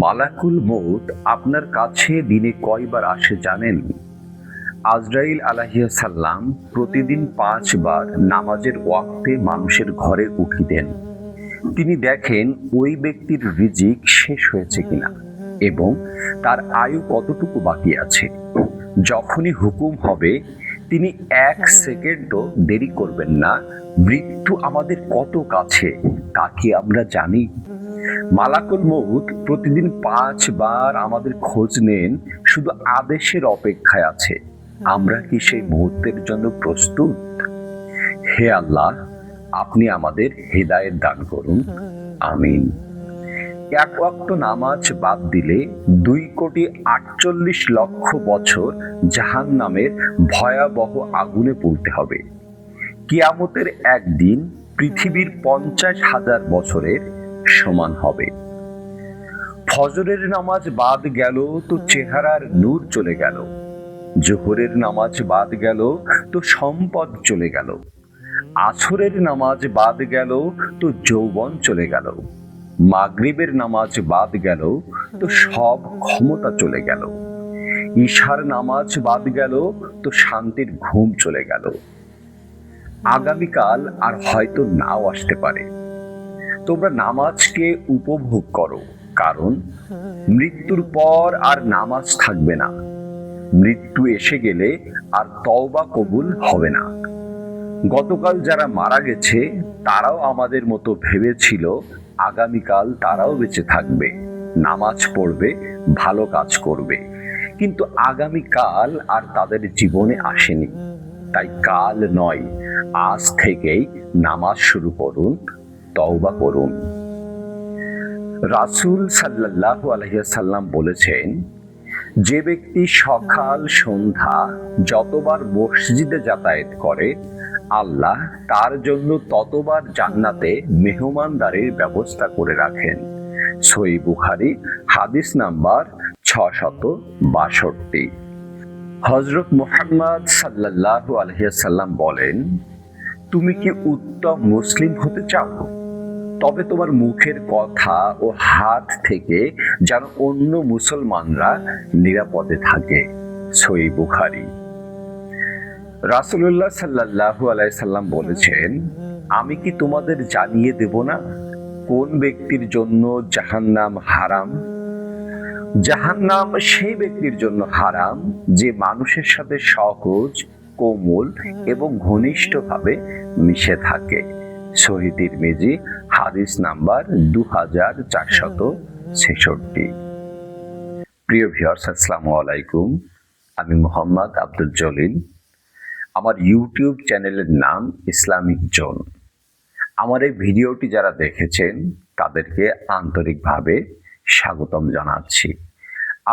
মালাকুল মউত আপনার কাছে দিনে কয়বার আসে জানেন? আজরাইল আলাইহিস সালাম প্রতিদিন ৫ বার নামাজের ওয়াক্তে মানুষের ঘরে উঁকি দেন। তিনি দেখেন ওই ব্যক্তির রিজিক শেষ হয়েছে কিনা এবং তার আয়ু কতটুকু বাকি আছে। যখনই হুকুম হবে তিনি ১ সেকেন্ডও দেরি করবেন না। মৃত্যু আমাদের কত কাছে তা কি আমরা জানি? মালাকুল মউত প্রতিদিন ৫ বার আমাদের খোঁজ নেন, শুধু আদেশের অপেক্ষায় আছে। আমরা কি সেই মুহূর্তের জন্য প্রস্তুত? হে আল্লাহ, আপনি আমাদের হেদায়েত দান করুন, আমিন। এক ওয়াক্ত নামাজ বাদ দিলে ২,৪৮,০০,০০০ বছর জাহান্নামের ভয়াবহ আগুনে পুড়তে হবে। কিয়ামতের একদিন পৃথিবীর ৫০,০০০ বছরের সমান হবে। ফজরের নামাজ বাদ গেল তো চেহারার নূর চলে গেল, জোহরের নামাজ বাদ গেল তো সম্পদ চলে গেল, আসরের নামাজ বাদ গেল তো যৌবন চলে গেল, মাগরিবের নামাজ বাদ গেল তো সব ক্ষমতা চলে গেল, ঈশার নামাজ বাদ গেল তো শান্তির ঘুম চলে গেল। আগামীকাল আর হয়তো নাও আসতে পারে। তোমরা নামাজকে উপভোগ করো, কারণ মৃত্যুর পর আর নামাজ থাকবে না। মৃত্যু এসে গেলে আর তওবা কবুল হবে না। গতকাল যারা মারা গেছে তারাও আমাদের মতো ভেবেছিল আগামীকাল তারাও বেঁচে থাকবে, নামাজ পড়বে, ভালো কাজ করবে, কিন্তু আগামীকাল আর তাদের জীবনে আসেনি। তাই কাল নয়, আজ থেকেই নামাজ শুরু করুন, তওবা করুন। রাসূল সাল্লাল্লাহু আলাইহি ওয়াসাল্লাম বলেছেন, যে ব্যক্তি সকাল সন্ধ্যা যতবার মসজিদে যাতায়াত করে, আল্লাহ তার জন্য ততবার জান্নাতে মেহমানদারির ব্যবস্থা করে রাখেন। সহিহ বুখারী, হাদিস নাম্বার ৬৬২। হযরত মুহাম্মদ সাল্লাল্লাহু আলাইহি ওয়াসাল্লাম বলেন, তুমি কি উত্তম মুসলিম হতে চাও? তবে তোমার মুখের কথা ও হাত থেকে যেন অন্য মুসলমানরা নিরাপদে থাকে। সহিহ বুখারী। রাসূলুল্লাহ সাল্লাল্লাহু আলাইহি সাল্লাম বলেছেন, আমি কি তোমাদের জানিয়ে দেব না কোন ব্যক্তির জন্য জাহান্নাম হারাম? জাহান্নাম সেই ব্যক্তির জন্য হারাম যে মানুষের সাথে সহজ, কোমল এবং ঘনিষ্ঠভাবে মিশে থাকে। সহিহ তিরমিজি, হাদিস নাম্বার ২৪৬৬। প্রিয় ভিউয়ার্স, আসসালামু আলাইকুম। আমি মোহাম্মদ আব্দুল জলিল। আমার ইউটিউব চ্যানেলের নাম ইসলামিক জোন। আমার এই ভিডিওটি যারা দেখেছেন তাদেরকে আন্তরিকভাবে স্বাগতম জানাচ্ছি।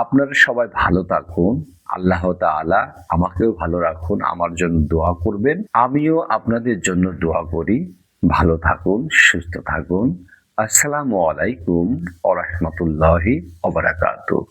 আপনারা সবাই ভালো থাকুন, আল্লাহ তাআলা আমাকেও ভালো রাখুন, আমার জন্য দোয়া করবেন, আমিও আপনাদের জন্য দোয়া করি। ভালো থাকুন, সুস্থ থাকুন। আসসালামু আলাইকুম ওয়া রাহমাতুল্লাহি ওয়া বারাকাতুহু।